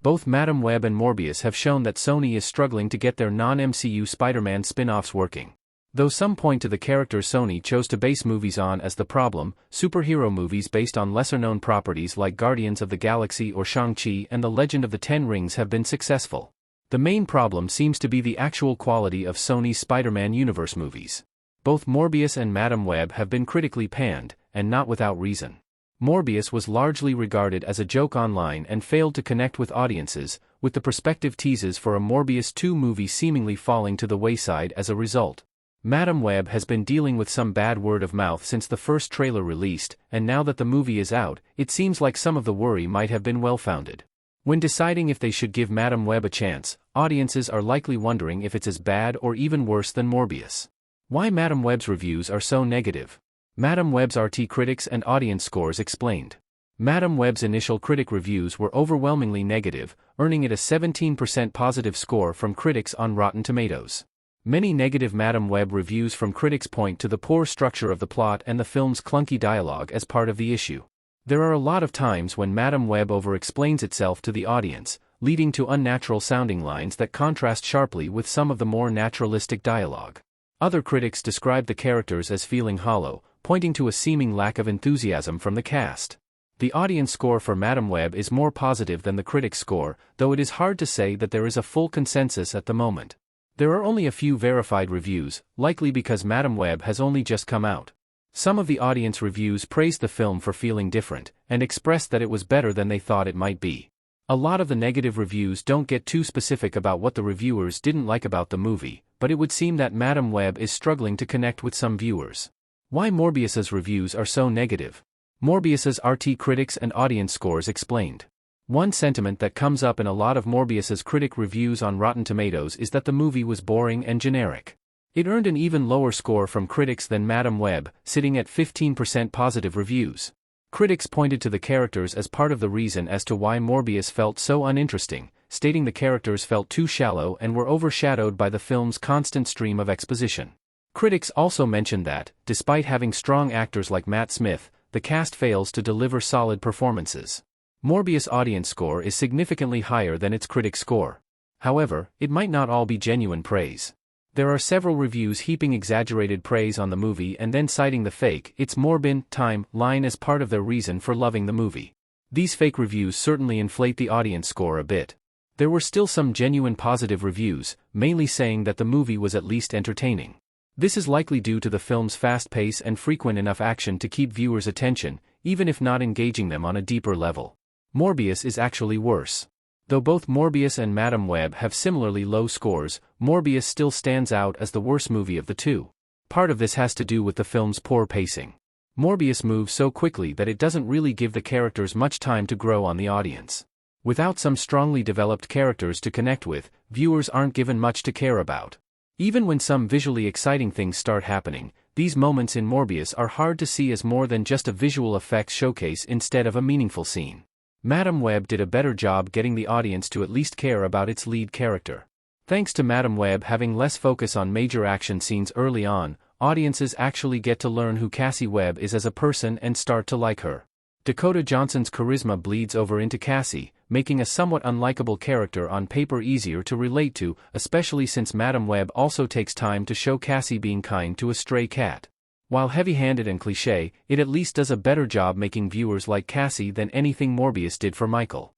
Both Madam Web and Morbius have shown that Sony is struggling to get their non-MCU Spider-Man spin-offs working. Though some point to the characters Sony chose to base movies on as the problem, superhero movies based on lesser-known properties like Guardians of the Galaxy or Shang-Chi and The Legend of the Ten Rings have been successful. The main problem seems to be the actual quality of Sony's Spider-Man universe movies. Both Morbius and Madam Web have been critically panned, and not without reason. Morbius was largely regarded as a joke online and failed to connect with audiences, with the prospective teases for a Morbius 2 movie seemingly falling to the wayside as a result. Madam Web has been dealing with some bad word of mouth since the first trailer released, and now that the movie is out, it seems like some of the worry might have been well-founded. When deciding if they should give Madam Web a chance, audiences are likely wondering if it's as bad or even worse than Morbius. Why Madam Web's reviews are so negative? Madam Web's RT critics and audience scores explained. Madam Web's initial critic reviews were overwhelmingly negative, earning it a 17% positive score from critics on Rotten Tomatoes. Many negative Madam Web reviews from critics point to the poor structure of the plot and the film's clunky dialogue as part of the issue. There are a lot of times when Madam Web over-explains itself to the audience, leading to unnatural-sounding lines that contrast sharply with some of the more naturalistic dialogue. Other critics describe the characters as feeling hollow, pointing to a seeming lack of enthusiasm from the cast. The audience score for Madam Web is more positive than the critic score, though it is hard to say that there is a full consensus at the moment. There are only a few verified reviews, likely because Madam Web has only just come out. Some of the audience reviews praised the film for feeling different, and expressed that it was better than they thought it might be. A lot of the negative reviews don't get too specific about what the reviewers didn't like about the movie, but it would seem that Madam Web is struggling to connect with some viewers. Why Morbius's reviews are so negative? Morbius's RT critics and audience scores explained. One sentiment that comes up in a lot of Morbius's critic reviews on Rotten Tomatoes is that the movie was boring and generic. It earned an even lower score from critics than Madam Web, sitting at 15% positive reviews. Critics pointed to the characters as part of the reason as to why Morbius felt so uninteresting, stating the characters felt too shallow and were overshadowed by the film's constant stream of exposition. Critics also mentioned that, despite having strong actors like Matt Smith, the cast fails to deliver solid performances. Morbius' audience score is significantly higher than its critic score. However, it might not all be genuine praise. There are several reviews heaping exaggerated praise on the movie and then citing the fake "it's Morbin time" line as part of their reason for loving the movie. These fake reviews certainly inflate the audience score a bit. There were still some genuine positive reviews, mainly saying that the movie was at least entertaining. This is likely due to the film's fast pace and frequent enough action to keep viewers' attention, even if not engaging them on a deeper level. Morbius is actually worse. Though both Morbius and Madam Web have similarly low scores, Morbius still stands out as the worst movie of the two. Part of this has to do with the film's poor pacing. Morbius moves so quickly that it doesn't really give the characters much time to grow on the audience. Without some strongly developed characters to connect with, viewers aren't given much to care about. Even when some visually exciting things start happening, these moments in Morbius are hard to see as more than just a visual effects showcase instead of a meaningful scene. Madam Web did a better job getting the audience to at least care about its lead character. Thanks to Madam Web having less focus on major action scenes early on, audiences actually get to learn who Cassie Webb is as a person and start to like her. Dakota Johnson's charisma bleeds over into Cassie, making a somewhat unlikable character on paper easier to relate to, especially since Madam Web also takes time to show Cassie being kind to a stray cat. While heavy-handed and cliché, it at least does a better job making viewers like Cassie than anything Morbius did for Michael.